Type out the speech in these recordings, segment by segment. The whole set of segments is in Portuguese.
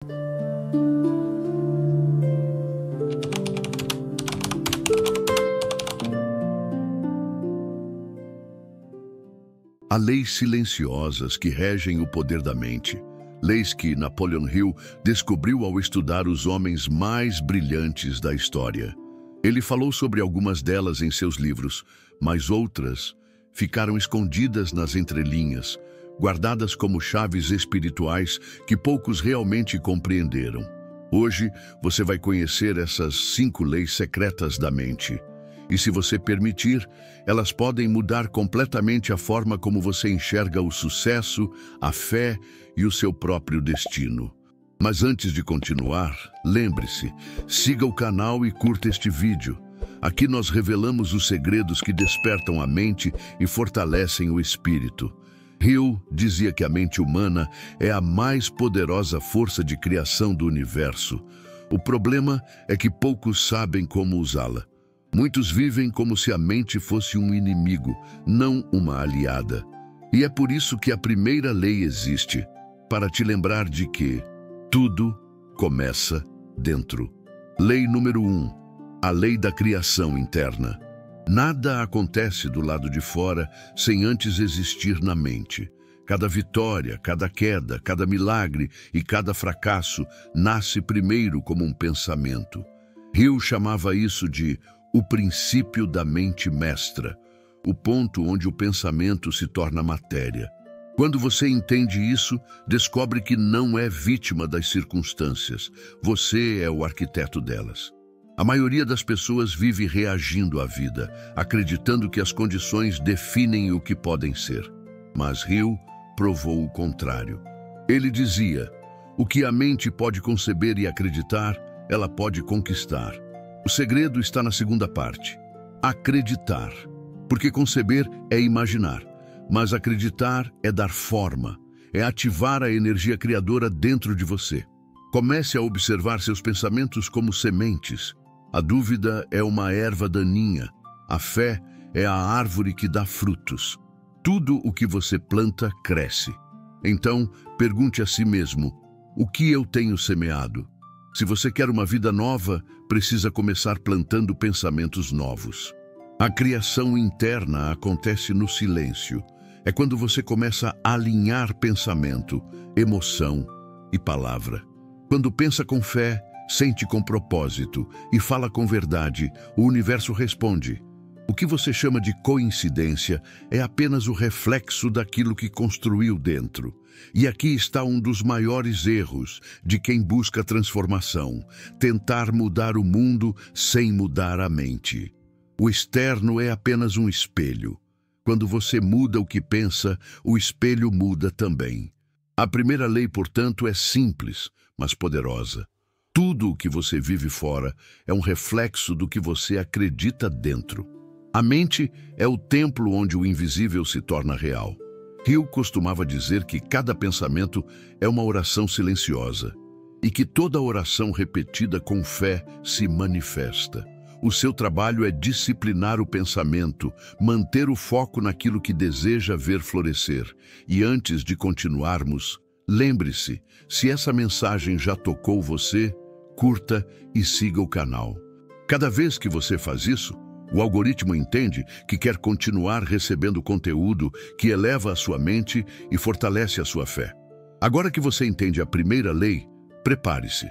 Há leis silenciosas que regem o poder da mente, leis que Napoleon Hill descobriu ao estudar os homens mais brilhantes da história. Ele falou sobre algumas delas em seus livros, mas outras ficaram escondidas nas entrelinhas, guardadas como chaves espirituais que poucos realmente compreenderam. Hoje, você vai conhecer essas 5 leis secretas da mente. E se você permitir, elas podem mudar completamente a forma como você enxerga o sucesso, a fé e o seu próprio destino. Mas antes de continuar, lembre-se, siga o canal e curta este vídeo. Aqui nós revelamos os segredos que despertam a mente e fortalecem o espírito. Hill dizia que a mente humana é a mais poderosa força de criação do universo. O problema é que poucos sabem como usá-la. Muitos vivem como se a mente fosse um inimigo, não uma aliada. E é por isso que a primeira lei existe, para te lembrar de que tudo começa dentro. Lei número 1, a lei da criação interna. Nada acontece do lado de fora sem antes existir na mente. Cada vitória, cada queda, cada milagre e cada fracasso nasce primeiro como um pensamento. Hill chamava isso de o princípio da mente mestra, o ponto onde o pensamento se torna matéria. Quando você entende isso, descobre que não é vítima das circunstâncias. Você é o arquiteto delas. A maioria das pessoas vive reagindo à vida, acreditando que as condições definem o que podem ser. Mas Hill provou o contrário. Ele dizia: o que a mente pode conceber e acreditar, ela pode conquistar. O segredo está na segunda parte, acreditar. Porque conceber é imaginar, mas acreditar é dar forma, é ativar a energia criadora dentro de você. Comece a observar seus pensamentos como sementes. A dúvida é uma erva daninha, a fé é a árvore que dá frutos. Tudo o que você planta cresce. Então, pergunte a si mesmo: o que eu tenho semeado? Se você quer uma vida nova, precisa começar plantando pensamentos novos. A criação interna acontece no silêncio. É quando você começa a alinhar pensamento, emoção e palavra. Quando pensa com fé, sente com propósito e fala com verdade, o universo responde. O que você chama de coincidência é apenas o reflexo daquilo que construiu dentro. E aqui está um dos maiores erros de quem busca transformação: tentar mudar o mundo sem mudar a mente. O externo é apenas um espelho. Quando você muda o que pensa, o espelho muda também. A primeira lei, portanto, é simples, mas poderosa. Tudo o que você vive fora é um reflexo do que você acredita dentro. A mente é o templo onde o invisível se torna real. Hill costumava dizer que cada pensamento é uma oração silenciosa e que toda oração repetida com fé se manifesta. O seu trabalho é disciplinar o pensamento, manter o foco naquilo que deseja ver florescer. E antes de continuarmos, lembre-se, se essa mensagem já tocou você, curta e siga o canal. Cada vez que você faz isso, o algoritmo entende que quer continuar recebendo conteúdo que eleva a sua mente e fortalece a sua fé. Agora que você entende a primeira lei, prepare-se.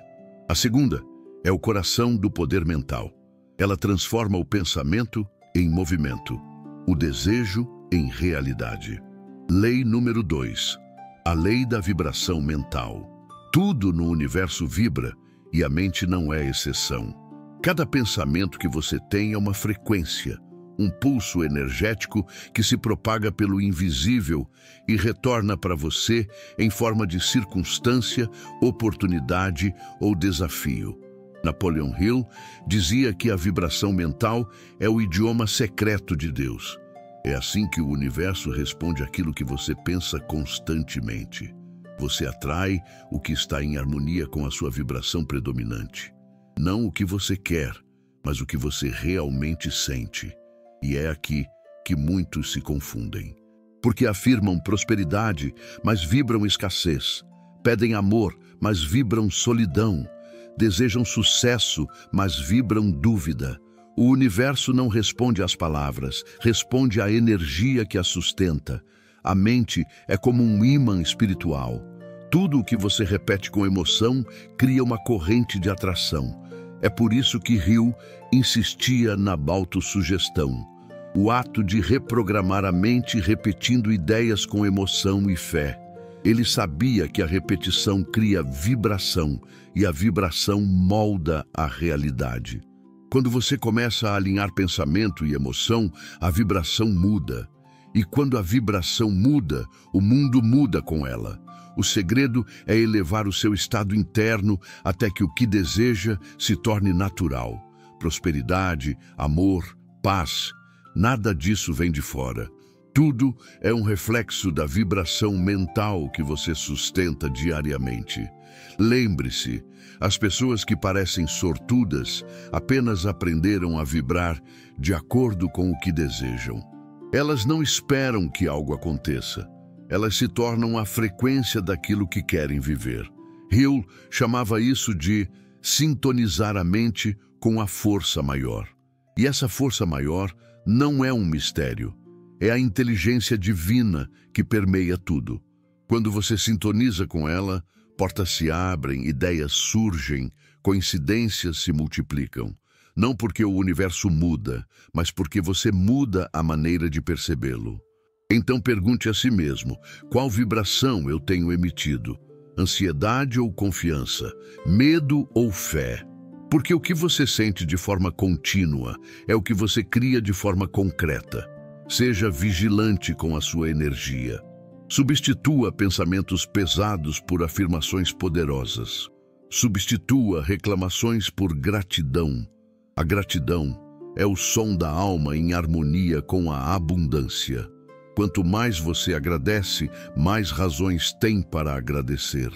A segunda é o coração do poder mental. Ela transforma o pensamento em movimento, o desejo em realidade. Lei número 2. A lei da vibração mental. Tudo no universo vibra e a mente não é exceção. Cada pensamento que você tem é uma frequência, um pulso energético que se propaga pelo invisível e retorna para você em forma de circunstância, oportunidade ou desafio. Napoleon Hill dizia que a vibração mental é o idioma secreto de Deus. É assim que o universo responde àquilo que você pensa constantemente. Você atrai o que está em harmonia com a sua vibração predominante. Não o que você quer, mas o que você realmente sente. E é aqui que muitos se confundem. Porque afirmam prosperidade, mas vibram escassez. Pedem amor, mas vibram solidão. Desejam sucesso, mas vibram dúvida. O universo não responde às palavras, responde à energia que a sustenta. A mente é como um ímã espiritual. Tudo o que você repete com emoção cria uma corrente de atração. É por isso que Hill insistia na autossugestão. O ato de reprogramar a mente repetindo ideias com emoção e fé. Ele sabia que a repetição cria vibração e a vibração molda a realidade. Quando você começa a alinhar pensamento e emoção, a vibração muda. E quando a vibração muda, o mundo muda com ela. O segredo é elevar o seu estado interno até que o que deseja se torne natural. Prosperidade, amor, paz. Nada disso vem de fora. Tudo é um reflexo da vibração mental que você sustenta diariamente. Lembre-se, as pessoas que parecem sortudas apenas aprenderam a vibrar de acordo com o que desejam. Elas não esperam que algo aconteça. Elas se tornam a frequência daquilo que querem viver. Hill chamava isso de sintonizar a mente com a força maior. E essa força maior não é um mistério. É a inteligência divina que permeia tudo. Quando você sintoniza com ela, portas se abrem, ideias surgem, coincidências se multiplicam. Não porque o universo muda, mas porque você muda a maneira de percebê-lo. Então pergunte a si mesmo, qual vibração eu tenho emitido? Ansiedade ou confiança? Medo ou fé? Porque o que você sente de forma contínua é o que você cria de forma concreta. Seja vigilante com a sua energia. Substitua pensamentos pesados por afirmações poderosas. Substitua reclamações por gratidão. A gratidão é o som da alma em harmonia com a abundância. Quanto mais você agradece, mais razões tem para agradecer.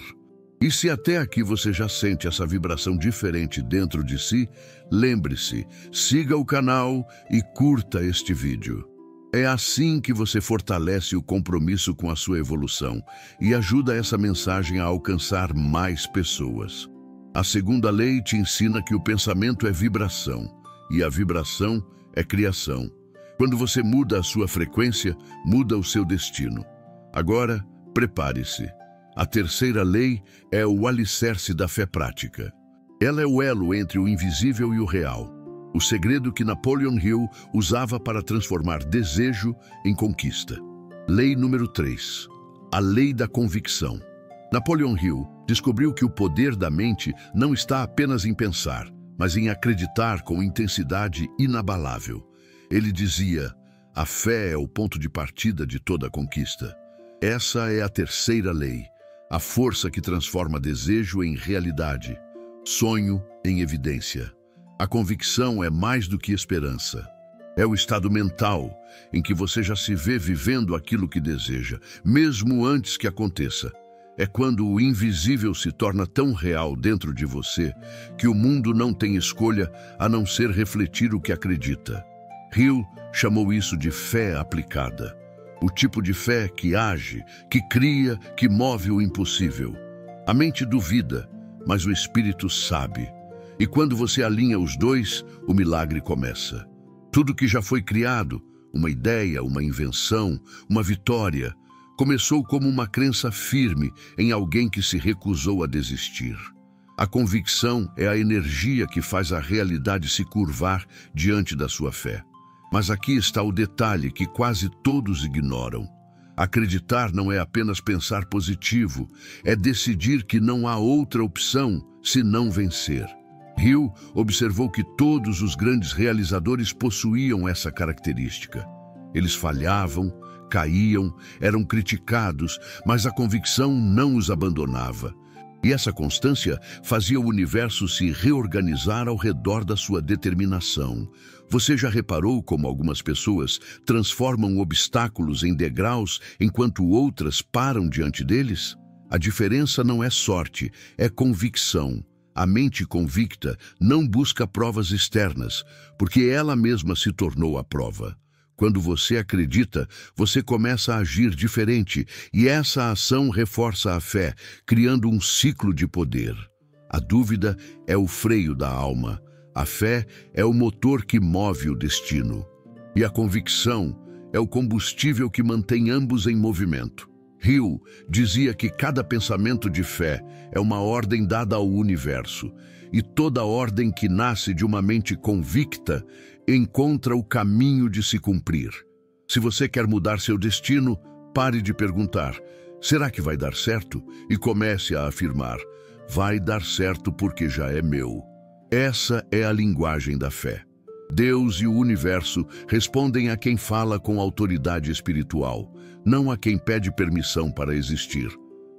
E se até aqui você já sente essa vibração diferente dentro de si, lembre-se, siga o canal e curta este vídeo. É assim que você fortalece o compromisso com a sua evolução e ajuda essa mensagem a alcançar mais pessoas. A segunda lei te ensina que o pensamento é vibração e a vibração é criação. Quando você muda a sua frequência, muda o seu destino. Agora, prepare-se. A terceira lei é o alicerce da fé prática. Ela é o elo entre o invisível e o real. O segredo que Napoleon Hill usava para transformar desejo em conquista. Lei número 3. A lei da convicção. Napoleon Hill descobriu que o poder da mente não está apenas em pensar, mas em acreditar com intensidade inabalável. Ele dizia, a fé é o ponto de partida de toda conquista. Essa é a terceira lei, a força que transforma desejo em realidade, sonho em evidência. A convicção é mais do que esperança. É o estado mental em que você já se vê vivendo aquilo que deseja, mesmo antes que aconteça. É quando o invisível se torna tão real dentro de você que o mundo não tem escolha a não ser refletir o que acredita. Hill chamou isso de fé aplicada. O tipo de fé que age, que cria, que move o impossível. A mente duvida, mas o espírito sabe. E quando você alinha os dois, o milagre começa. Tudo que já foi criado, uma ideia, uma invenção, uma vitória, começou como uma crença firme em alguém que se recusou a desistir. A convicção é a energia que faz a realidade se curvar diante da sua fé. Mas aqui está o detalhe que quase todos ignoram. Acreditar não é apenas pensar positivo, é decidir que não há outra opção senão vencer. Hill observou que todos os grandes realizadores possuíam essa característica. Eles falhavam, caíam, eram criticados, mas a convicção não os abandonava. E essa constância fazia o universo se reorganizar ao redor da sua determinação. Você já reparou como algumas pessoas transformam obstáculos em degraus enquanto outras param diante deles? A diferença não é sorte, é convicção. A mente convicta não busca provas externas, porque ela mesma se tornou a prova. Quando você acredita, você começa a agir diferente e essa ação reforça a fé, criando um ciclo de poder. A dúvida é o freio da alma. A fé é o motor que move o destino. E a convicção é o combustível que mantém ambos em movimento. Hill dizia que cada pensamento de fé é uma ordem dada ao universo, e toda ordem que nasce de uma mente convicta encontra o caminho de se cumprir. Se você quer mudar seu destino, pare de perguntar: será que vai dar certo? E comece a afirmar: vai dar certo porque já é meu. Essa é a linguagem da fé. Deus e o universo respondem a quem fala com autoridade espiritual, não a quem pede permissão para existir.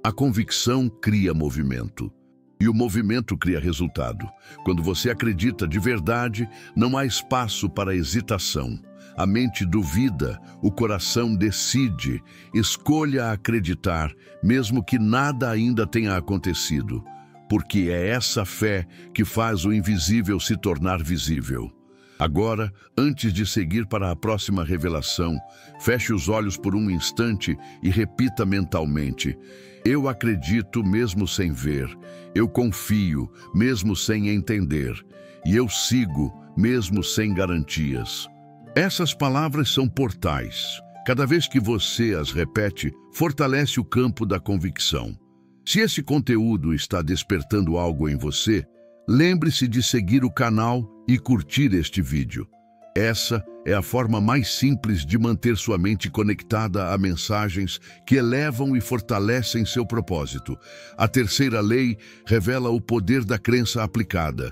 A convicção cria movimento. E o movimento cria resultado. Quando você acredita de verdade, não há espaço para hesitação. A mente duvida, o coração decide. Escolha acreditar, mesmo que nada ainda tenha acontecido. Porque é essa fé que faz o invisível se tornar visível. Agora, antes de seguir para a próxima revelação, feche os olhos por um instante e repita mentalmente: eu acredito mesmo sem ver, eu confio mesmo sem entender, e eu sigo mesmo sem garantias. Essas palavras são portais. Cada vez que você as repete, fortalece o campo da convicção. Se esse conteúdo está despertando algo em você, lembre-se de seguir o canal e curtir este vídeo. Essa é a forma mais simples de manter sua mente conectada a mensagens que elevam e fortalecem seu propósito. A terceira lei revela o poder da crença aplicada.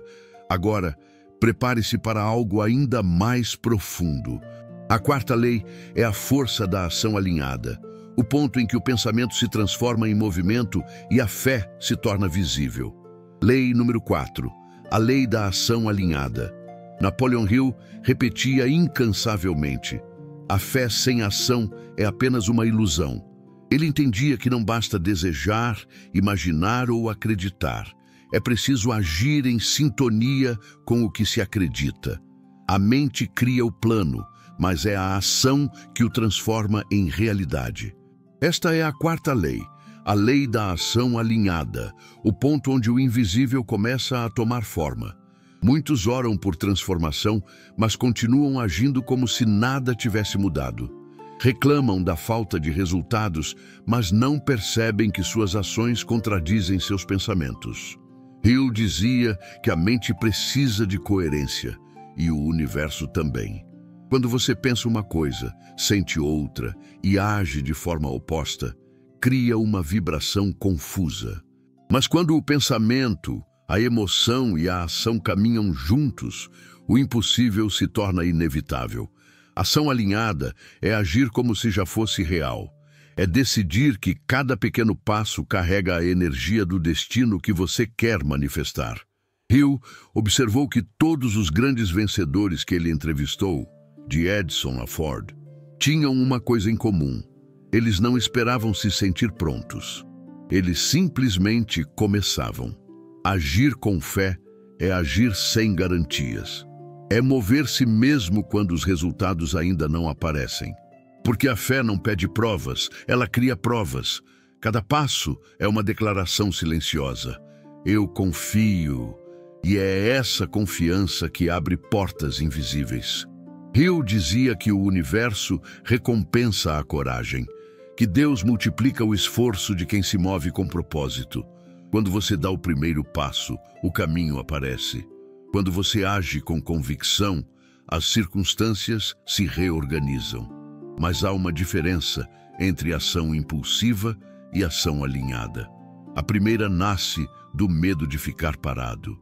Agora, prepare-se para algo ainda mais profundo. A quarta lei é a força da ação alinhada, o ponto em que o pensamento se transforma em movimento e a fé se torna visível. Lei número 4. A lei da ação alinhada. Napoleon Hill repetia incansavelmente: a fé sem ação é apenas uma ilusão. Ele entendia que não basta desejar, imaginar ou acreditar. É preciso agir em sintonia com o que se acredita. A mente cria o plano, mas é a ação que o transforma em realidade. Esta é a quarta lei. A lei da ação alinhada, o ponto onde o invisível começa a tomar forma. Muitos oram por transformação, mas continuam agindo como se nada tivesse mudado. Reclamam da falta de resultados, mas não percebem que suas ações contradizem seus pensamentos. Hill dizia que a mente precisa de coerência, e o universo também. Quando você pensa uma coisa, sente outra e age de forma oposta, cria uma vibração confusa. Mas quando o pensamento, a emoção e a ação caminham juntos, o impossível se torna inevitável. Ação alinhada é agir como se já fosse real. É decidir que cada pequeno passo carrega a energia do destino que você quer manifestar. Hill observou que todos os grandes vencedores que ele entrevistou, de Edison a Ford, tinham uma coisa em comum. Eles não esperavam se sentir prontos. Eles simplesmente começavam. Agir com fé é agir sem garantias. É mover-se mesmo quando os resultados ainda não aparecem. Porque a fé não pede provas, ela cria provas. Cada passo é uma declaração silenciosa. Eu confio. E é essa confiança que abre portas invisíveis. Hill dizia que o universo recompensa a coragem, que Deus multiplica o esforço de quem se move com propósito. Quando você dá o primeiro passo, o caminho aparece. Quando você age com convicção, as circunstâncias se reorganizam. Mas há uma diferença entre ação impulsiva e ação alinhada. A primeira nasce do medo de ficar parado.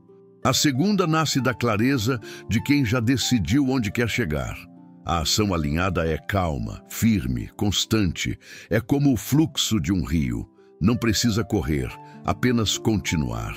A segunda nasce da clareza de quem já decidiu onde quer chegar. A ação alinhada é calma, firme, constante. É como o fluxo de um rio. Não precisa correr, apenas continuar.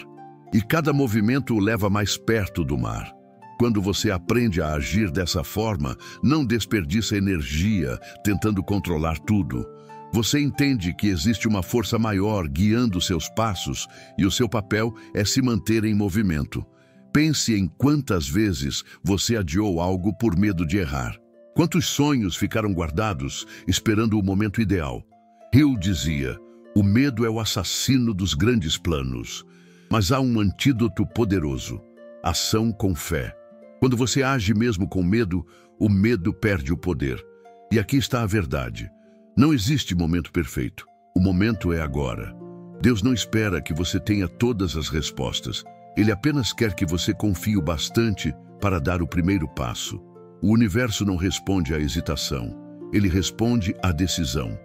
E cada movimento o leva mais perto do mar. Quando você aprende a agir dessa forma, não desperdiça energia tentando controlar tudo. Você entende que existe uma força maior guiando seus passos e o seu papel é se manter em movimento. Pense em quantas vezes você adiou algo por medo de errar. Quantos sonhos ficaram guardados, esperando o momento ideal? Hill dizia: o medo é o assassino dos grandes planos. Mas há um antídoto poderoso: ação com fé. Quando você age mesmo com medo, o medo perde o poder. E aqui está a verdade: não existe momento perfeito. O momento é agora. Deus não espera que você tenha todas as respostas. Ele apenas quer que você confie o bastante para dar o primeiro passo. O universo não responde à hesitação. Ele responde à decisão.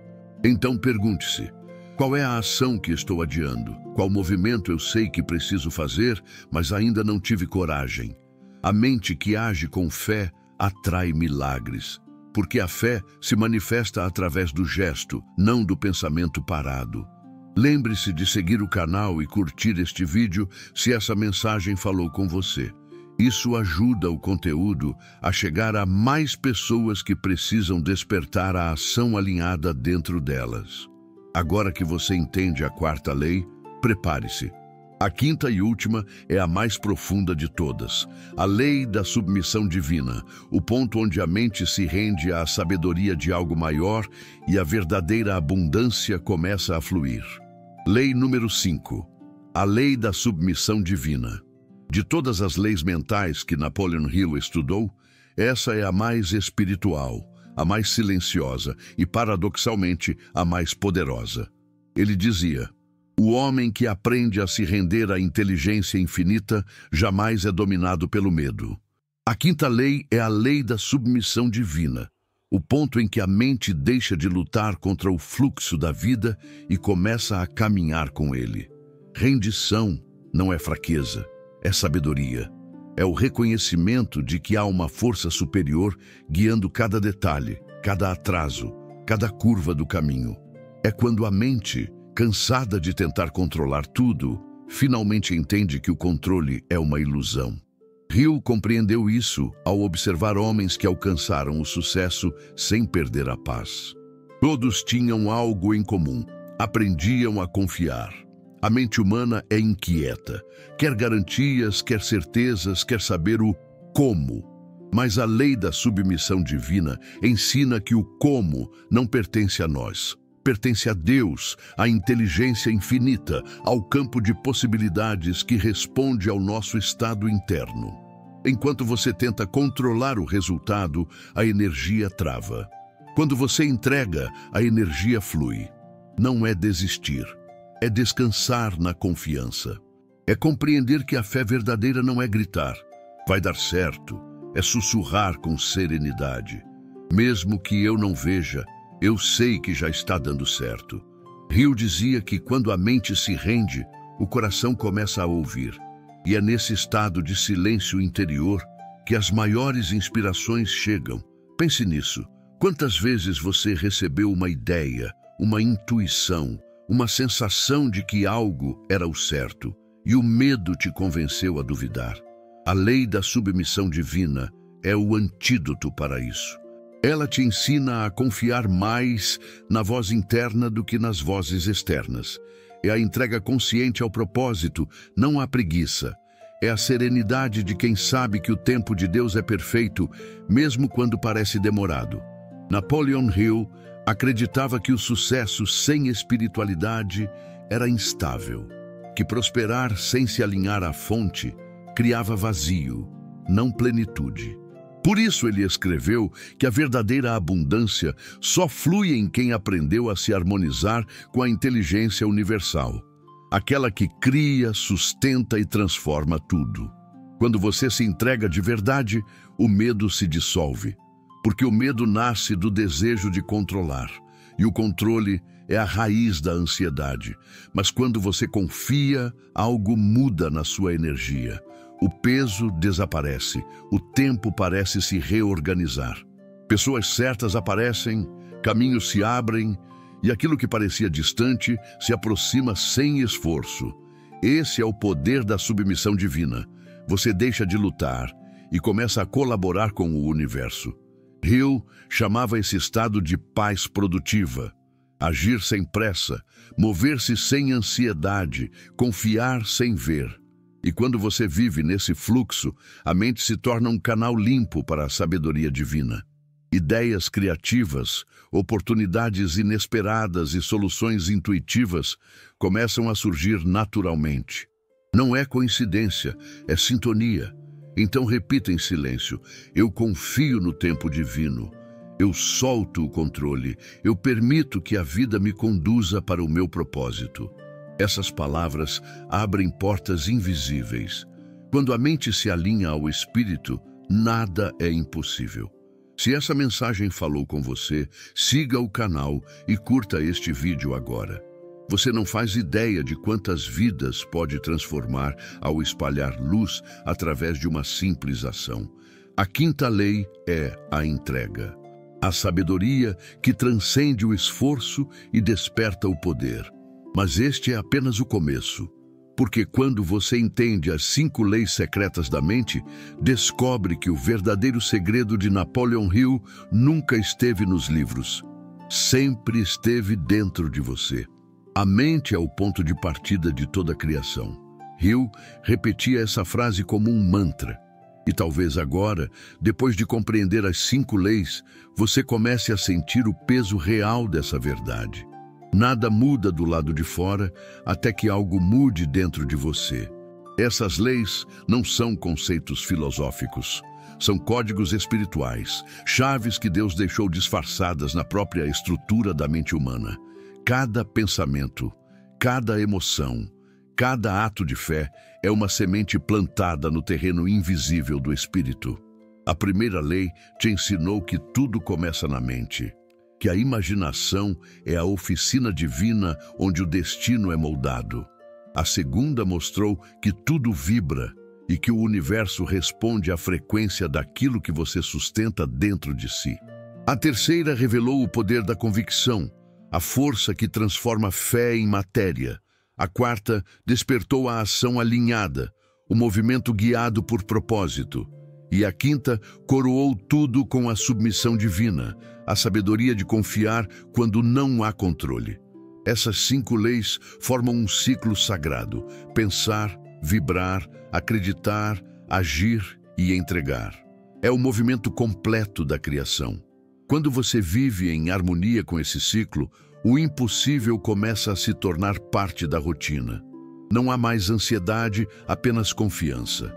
Então pergunte-se: qual é a ação que estou adiando? Qual movimento eu sei que preciso fazer, mas ainda não tive coragem? A mente que age com fé atrai milagres, porque a fé se manifesta através do gesto, não do pensamento parado. Lembre-se de seguir o canal e curtir este vídeo se essa mensagem falou com você. Isso ajuda o conteúdo a chegar a mais pessoas que precisam despertar a ação alinhada dentro delas. Agora que você entende a quarta lei, prepare-se. A quinta e última é a mais profunda de todas, a lei da submissão divina, o ponto onde a mente se rende à sabedoria de algo maior e a verdadeira abundância começa a fluir. Lei número 5. A lei da submissão divina. De todas as leis mentais que Napoleon Hill estudou, essa é a mais espiritual, a mais silenciosa e, paradoxalmente, a mais poderosa. Ele dizia: o homem que aprende a se render à inteligência infinita jamais é dominado pelo medo. A quinta lei é a lei da submissão divina, o ponto em que a mente deixa de lutar contra o fluxo da vida e começa a caminhar com ele. Rendição não é fraqueza, é sabedoria. É o reconhecimento de que há uma força superior guiando cada detalhe, cada atraso, cada curva do caminho. É quando a mente, cansada de tentar controlar tudo, finalmente entende que o controle é uma ilusão. Hill compreendeu isso ao observar homens que alcançaram o sucesso sem perder a paz. Todos tinham algo em comum: aprendiam a confiar. A mente humana é inquieta, quer garantias, quer certezas, quer saber o como. Mas a lei da submissão divina ensina que o como não pertence a nós. Pertence a Deus, à inteligência infinita, ao campo de possibilidades que responde ao nosso estado interno. Enquanto você tenta controlar o resultado, a energia trava. Quando você entrega, a energia flui. Não é desistir, é descansar na confiança. É compreender que a fé verdadeira não é gritar: vai dar certo. É sussurrar com serenidade: mesmo que eu não veja, eu sei que já está dando certo. Hill dizia que quando a mente se rende, o coração começa a ouvir. E é nesse estado de silêncio interior que as maiores inspirações chegam. Pense nisso. Quantas vezes você recebeu uma ideia, uma intuição, uma sensação de que algo era o certo, e o medo te convenceu a duvidar? A lei da submissão divina é o antídoto para isso. Ela te ensina a confiar mais na voz interna do que nas vozes externas. É a entrega consciente ao propósito, não a preguiça. É a serenidade de quem sabe que o tempo de Deus é perfeito, mesmo quando parece demorado. Napoleon Hill acreditava que o sucesso sem espiritualidade era instável, que prosperar sem se alinhar à fonte criava vazio, não plenitude. Por isso ele escreveu que a verdadeira abundância só flui em quem aprendeu a se harmonizar com a inteligência universal, aquela que cria, sustenta e transforma tudo. Quando você se entrega de verdade, o medo se dissolve, porque o medo nasce do desejo de controlar, e o controle é a raiz da ansiedade. Mas quando você confia, algo muda na sua energia. O peso desaparece, o tempo parece se reorganizar. Pessoas certas aparecem, caminhos se abrem, e aquilo que parecia distante se aproxima sem esforço. Esse é o poder da submissão divina. Você deixa de lutar e começa a colaborar com o universo. Hill chamava esse estado de paz produtiva. Agir sem pressa, mover-se sem ansiedade, confiar sem ver. E quando você vive nesse fluxo, a mente se torna um canal limpo para a sabedoria divina. Ideias criativas, oportunidades inesperadas e soluções intuitivas começam a surgir naturalmente. Não é coincidência, é sintonia. Então repita em silêncio: eu confio no tempo divino. Eu solto o controle. Eu permito que a vida me conduza para o meu propósito. Essas palavras abrem portas invisíveis. Quando a mente se alinha ao espírito, nada é impossível. Se essa mensagem falou com você, siga o canal e curta este vídeo agora. Você não faz ideia de quantas vidas pode transformar ao espalhar luz através de uma simples ação. A quinta lei é a entrega. A sabedoria que transcende o esforço e desperta o poder. Mas este é apenas o começo. Porque quando você entende as 5 leis secretas da mente, descobre que o verdadeiro segredo de Napoleon Hill nunca esteve nos livros. Sempre esteve dentro de você. A mente é o ponto de partida de toda a criação. Hill repetia essa frase como um mantra. E talvez agora, depois de compreender as 5 leis, você comece a sentir o peso real dessa verdade. Nada muda do lado de fora até que algo mude dentro de você. Essas leis não são conceitos filosóficos. São códigos espirituais, chaves que Deus deixou disfarçadas na própria estrutura da mente humana. Cada pensamento, cada emoção, cada ato de fé é uma semente plantada no terreno invisível do espírito. A primeira lei te ensinou que tudo começa na mente, que a imaginação é a oficina divina onde o destino é moldado. A segunda mostrou que tudo vibra e que o universo responde à frequência daquilo que você sustenta dentro de si. A terceira revelou o poder da convicção, a força que transforma fé em matéria. A quarta despertou a ação alinhada, o movimento guiado por propósito. E a quinta coroou tudo com a submissão divina, a sabedoria de confiar quando não há controle. Essas 5 leis formam um ciclo sagrado: pensar, vibrar, acreditar, agir e entregar. É o movimento completo da criação. Quando você vive em harmonia com esse ciclo, o impossível começa a se tornar parte da rotina. Não há mais ansiedade, apenas confiança.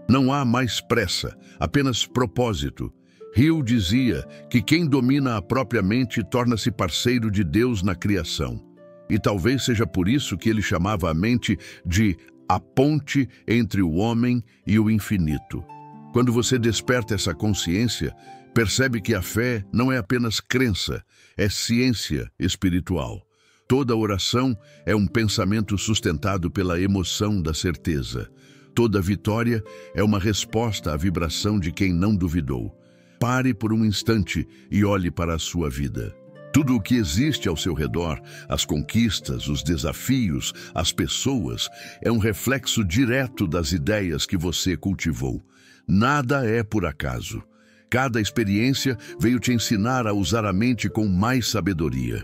Não há mais pressa, apenas propósito. Hill dizia que quem domina a própria mente torna-se parceiro de Deus na criação. E talvez seja por isso que ele chamava a mente de a ponte entre o homem e o infinito. Quando você desperta essa consciência, percebe que a fé não é apenas crença, é ciência espiritual. Toda oração é um pensamento sustentado pela emoção da certeza. Toda vitória é uma resposta à vibração de quem não duvidou. Pare por um instante e olhe para a sua vida. Tudo o que existe ao seu redor, as conquistas, os desafios, as pessoas, é um reflexo direto das ideias que você cultivou. Nada é por acaso. Cada experiência veio te ensinar a usar a mente com mais sabedoria.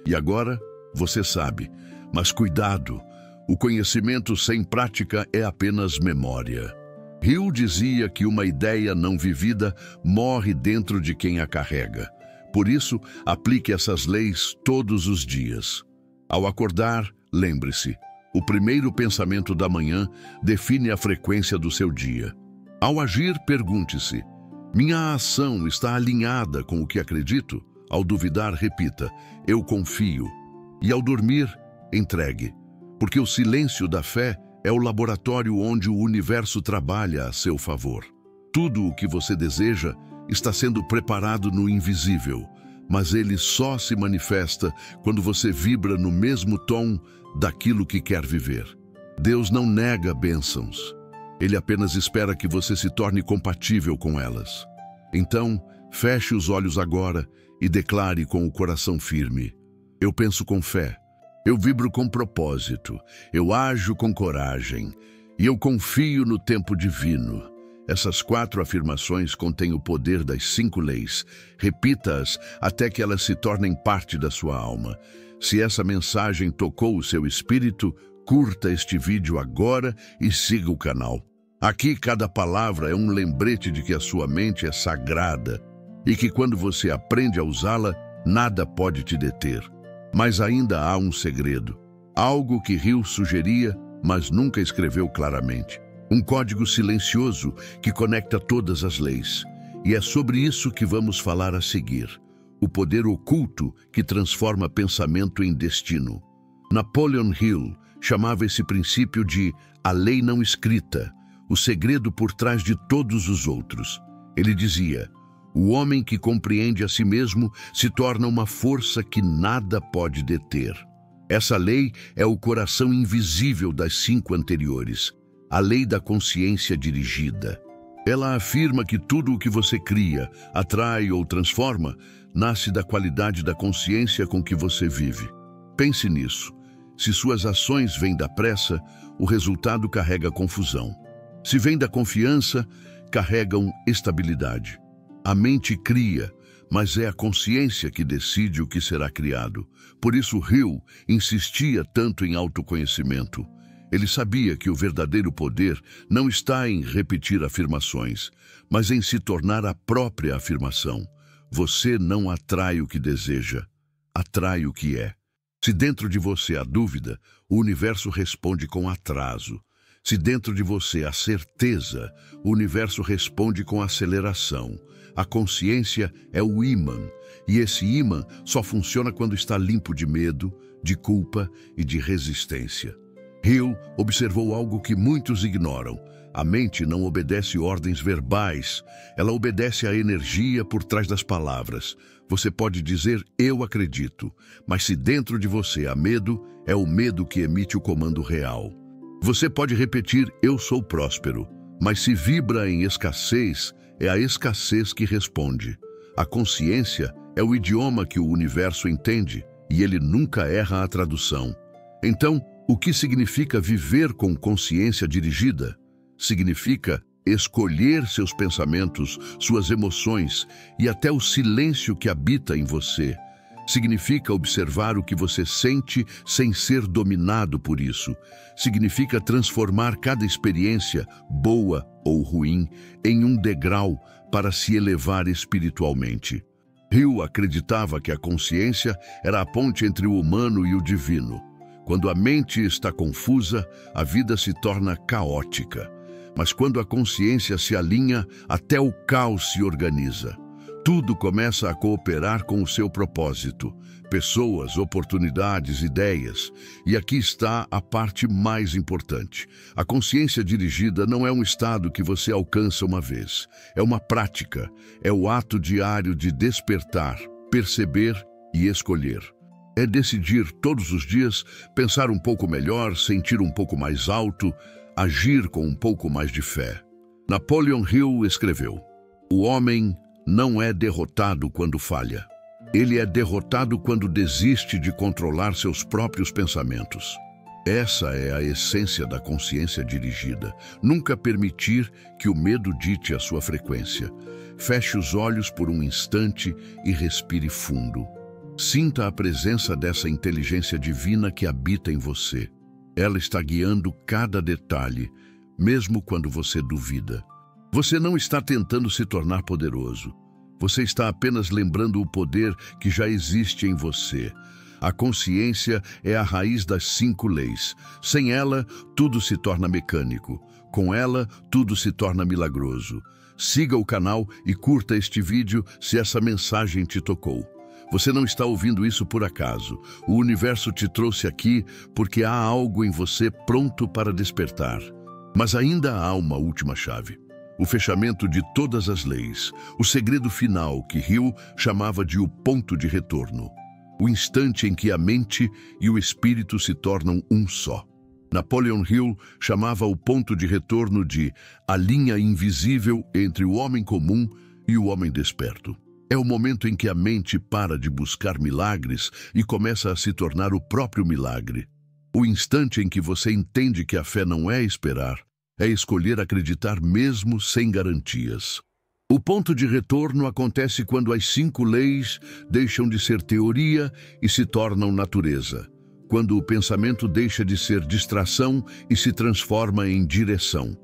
E agora, você sabe, mas cuidado, o conhecimento sem prática é apenas memória. Hill dizia que uma ideia não vivida morre dentro de quem a carrega. Por isso, aplique essas leis todos os dias. Ao acordar, lembre-se, o primeiro pensamento da manhã define a frequência do seu dia. Ao agir, pergunte-se: minha ação está alinhada com o que acredito? Ao duvidar, repita: eu confio. E ao dormir, entregue. Porque o silêncio da fé é o laboratório onde o universo trabalha a seu favor. Tudo o que você deseja está sendo preparado no invisível, mas ele só se manifesta quando você vibra no mesmo tom daquilo que quer viver. Deus não nega bênçãos. Ele apenas espera que você se torne compatível com elas. Então, feche os olhos agora e declare com o coração firme: eu penso com fé, eu vibro com propósito, eu ajo com coragem e eu confio no tempo divino. Essas 4 afirmações contêm o poder das 5 leis. Repita-as até que elas se tornem parte da sua alma. Se essa mensagem tocou o seu espírito, curta este vídeo agora e siga o canal. Aqui cada palavra é um lembrete de que a sua mente é sagrada e que quando você aprende a usá-la, nada pode te deter. Mas ainda há um segredo, algo que Hill sugeria, mas nunca escreveu claramente. Um código silencioso que conecta todas as leis. E é sobre isso que vamos falar a seguir. O poder oculto que transforma pensamento em destino. Napoleon Hill chamava esse princípio de a lei não escrita, o segredo por trás de todos os outros. Ele dizia: o homem que compreende a si mesmo se torna uma força que nada pode deter. Essa lei é o coração invisível das 5 anteriores, a lei da consciência dirigida. Ela afirma que tudo o que você cria, atrai ou transforma, nasce da qualidade da consciência com que você vive. Pense nisso. Se suas ações vêm da pressa, o resultado carrega confusão. Se vem da confiança, carregam estabilidade. A mente cria, mas é a consciência que decide o que será criado. Por isso Hill insistia tanto em autoconhecimento. Ele sabia que o verdadeiro poder não está em repetir afirmações, mas em se tornar a própria afirmação. Você não atrai o que deseja, atrai o que é. Se dentro de você há dúvida, o universo responde com atraso. Se dentro de você há certeza, o universo responde com aceleração. A consciência é o ímã, e esse ímã só funciona quando está limpo de medo, de culpa e de resistência. Hill observou algo que muitos ignoram. A mente não obedece ordens verbais, ela obedece à energia por trás das palavras. Você pode dizer, eu acredito, mas se dentro de você há medo, é o medo que emite o comando real. Você pode repetir, eu sou próspero, mas se vibra em escassez, é a escassez que responde. A consciência é o idioma que o universo entende, e ele nunca erra a tradução. Então, o que significa viver com consciência dirigida? Significa escolher seus pensamentos, suas emoções e até o silêncio que habita em você. Significa observar o que você sente sem ser dominado por isso. Significa transformar cada experiência, boa ou ruim, em um degrau para se elevar espiritualmente. Hill acreditava que a consciência era a ponte entre o humano e o divino. Quando a mente está confusa, a vida se torna caótica. Mas quando a consciência se alinha, até o caos se organiza. Tudo começa a cooperar com o seu propósito. Pessoas, oportunidades, ideias. E aqui está a parte mais importante. A consciência dirigida não é um estado que você alcança uma vez. É uma prática. É o ato diário de despertar, perceber e escolher. É decidir todos os dias, pensar um pouco melhor, sentir um pouco mais alto, agir com um pouco mais de fé. Napoleon Hill escreveu: o homem não é derrotado quando falha. Ele é derrotado quando desiste de controlar seus próprios pensamentos. Essa é a essência da consciência dirigida. Nunca permitir que o medo dite a sua frequência. Feche os olhos por um instante e respire fundo. Sinta a presença dessa inteligência divina que habita em você. Ela está guiando cada detalhe, mesmo quando você duvida. Você não está tentando se tornar poderoso. Você está apenas lembrando o poder que já existe em você. A consciência é a raiz das 5 leis. Sem ela, tudo se torna mecânico. Com ela, tudo se torna milagroso. Siga o canal e curta este vídeo se essa mensagem te tocou. Você não está ouvindo isso por acaso. O universo te trouxe aqui porque há algo em você pronto para despertar. Mas ainda há uma última chave. O fechamento de todas as leis. O segredo final que Hill chamava de o ponto de retorno. O instante em que a mente e o espírito se tornam um só. Napoleon Hill chamava o ponto de retorno de a linha invisível entre o homem comum e o homem desperto. É o momento em que a mente para de buscar milagres e começa a se tornar o próprio milagre. O instante em que você entende que a fé não é esperar, é escolher acreditar mesmo sem garantias. O ponto de retorno acontece quando as 5 leis deixam de ser teoria e se tornam natureza. Quando o pensamento deixa de ser distração e se transforma em direção.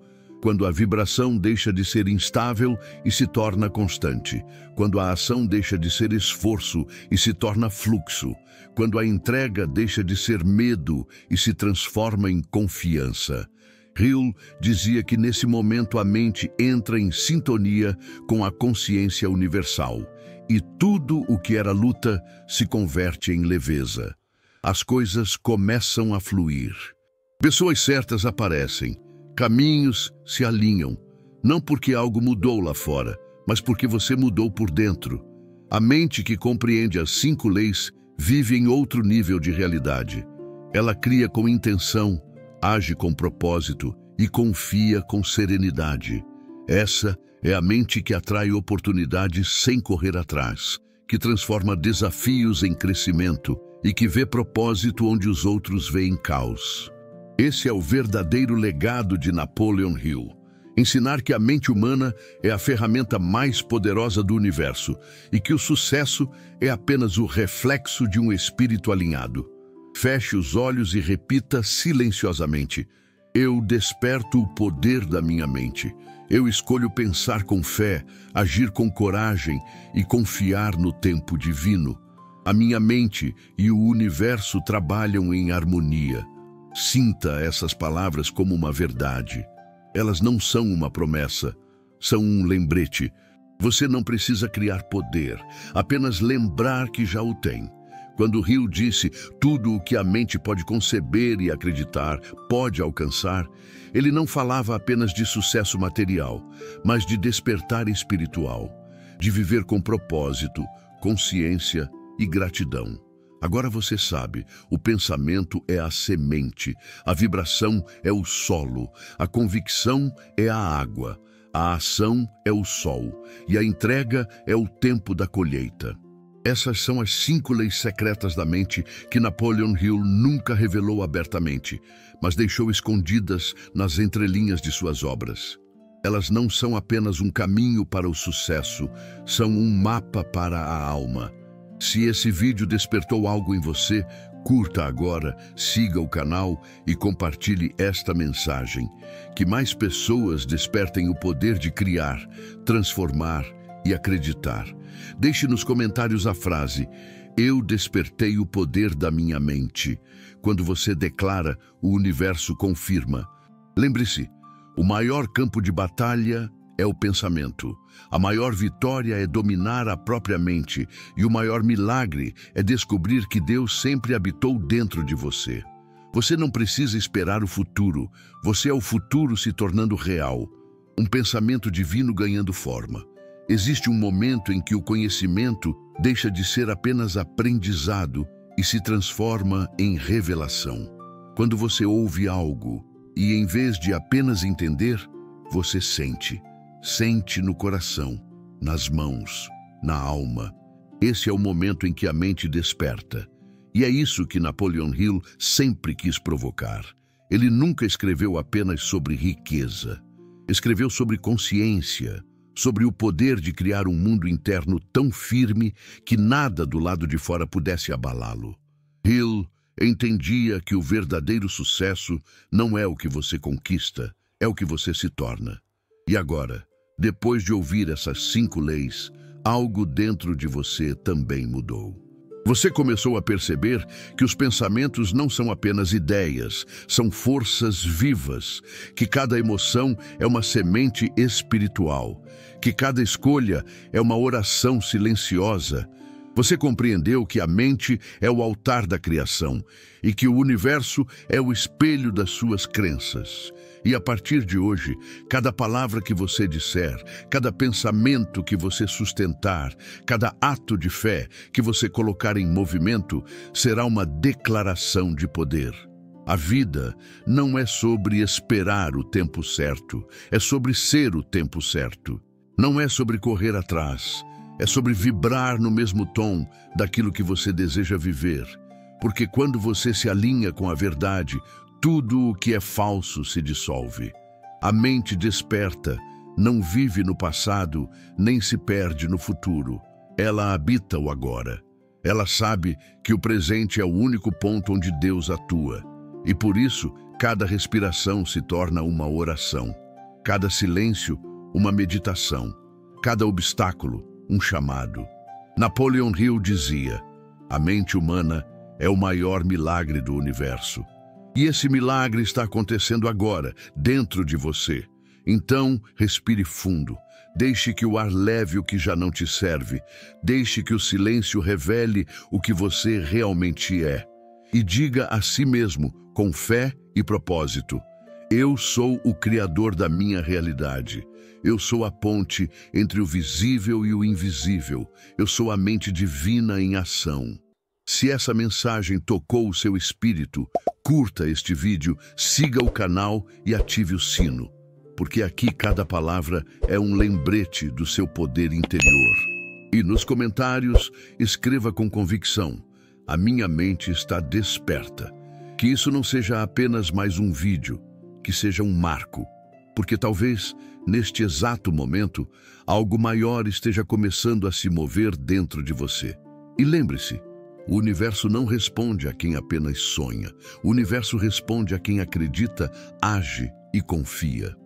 quando a vibração deixa de ser instável e se torna constante, quando a ação deixa de ser esforço e se torna fluxo, quando a entrega deixa de ser medo e se transforma em confiança. Hill dizia que nesse momento a mente entra em sintonia com a consciência universal e tudo o que era luta se converte em leveza. As coisas começam a fluir. Pessoas certas aparecem, caminhos se alinham, não porque algo mudou lá fora, mas porque você mudou por dentro. A mente que compreende as 5 leis vive em outro nível de realidade. Ela cria com intenção, age com propósito e confia com serenidade. Essa é a mente que atrai oportunidades sem correr atrás, que transforma desafios em crescimento e que vê propósito onde os outros veem caos. Esse é o verdadeiro legado de Napoleon Hill. Ensinar que a mente humana é a ferramenta mais poderosa do universo e que o sucesso é apenas o reflexo de um espírito alinhado. Feche os olhos e repita silenciosamente: eu desperto o poder da minha mente. Eu escolho pensar com fé, agir com coragem e confiar no tempo divino. A minha mente e o universo trabalham em harmonia. Sinta essas palavras como uma verdade. Elas não são uma promessa, são um lembrete. Você não precisa criar poder, apenas lembrar que já o tem. Quando Hill disse tudo o que a mente pode conceber e acreditar, pode alcançar, ele não falava apenas de sucesso material, mas de despertar espiritual, de viver com propósito, consciência e gratidão. Agora você sabe, o pensamento é a semente, a vibração é o solo, a convicção é a água, a ação é o sol e a entrega é o tempo da colheita. Essas são as 5 leis secretas da mente que Napoleon Hill nunca revelou abertamente, mas deixou escondidas nas entrelinhas de suas obras. Elas não são apenas um caminho para o sucesso, são um mapa para a alma. Se esse vídeo despertou algo em você, curta agora, siga o canal e compartilhe esta mensagem. Que mais pessoas despertem o poder de criar, transformar e acreditar. Deixe nos comentários a frase: eu despertei o poder da minha mente. Quando você declara, o universo confirma. Lembre-se, o maior campo de batalha é o pensamento. A maior vitória é dominar a própria mente e o maior milagre é descobrir que Deus sempre habitou dentro de você. Você não precisa esperar o futuro, você é o futuro se tornando real, um pensamento divino ganhando forma. Existe um momento em que o conhecimento deixa de ser apenas aprendizado e se transforma em revelação. Quando você ouve algo e, em vez de apenas entender, você sente. Sente no coração, nas mãos, na alma. Esse é o momento em que a mente desperta. E é isso que Napoleon Hill sempre quis provocar. Ele nunca escreveu apenas sobre riqueza. Escreveu sobre consciência, sobre o poder de criar um mundo interno tão firme que nada do lado de fora pudesse abalá-lo. Hill entendia que o verdadeiro sucesso não é o que você conquista, é o que você se torna. E agora, depois de ouvir essas 5 leis, algo dentro de você também mudou. Você começou a perceber que os pensamentos não são apenas ideias, são forças vivas, que cada emoção é uma semente espiritual, que cada escolha é uma oração silenciosa. Você compreendeu que a mente é o altar da criação e que o universo é o espelho das suas crenças. E a partir de hoje, cada palavra que você disser, cada pensamento que você sustentar, cada ato de fé que você colocar em movimento, será uma declaração de poder. A vida não é sobre esperar o tempo certo, é sobre ser o tempo certo. Não é sobre correr atrás, é sobre vibrar no mesmo tom daquilo que você deseja viver. Porque quando você se alinha com a verdade, tudo o que é falso se dissolve. A mente desperta, não vive no passado, nem se perde no futuro. Ela habita o agora. Ela sabe que o presente é o único ponto onde Deus atua. E por isso, cada respiração se torna uma oração. Cada silêncio, uma meditação. Cada obstáculo, um chamado. Napoleon Hill dizia: a mente humana é o maior milagre do universo. E esse milagre está acontecendo agora, dentro de você. Então, respire fundo. Deixe que o ar leve o que já não te serve. Deixe que o silêncio revele o que você realmente é. E diga a si mesmo, com fé e propósito: eu sou o criador da minha realidade. Eu sou a ponte entre o visível e o invisível. Eu sou a mente divina em ação. Se essa mensagem tocou o seu espírito, curta este vídeo, siga o canal e ative o sino, porque aqui cada palavra é um lembrete do seu poder interior. E nos comentários, escreva com convicção: a minha mente está desperta. Que isso não seja apenas mais um vídeo, que seja um marco, porque talvez, neste exato momento, algo maior esteja começando a se mover dentro de você. E lembre-se, o universo não responde a quem apenas sonha. O universo responde a quem acredita, age e confia.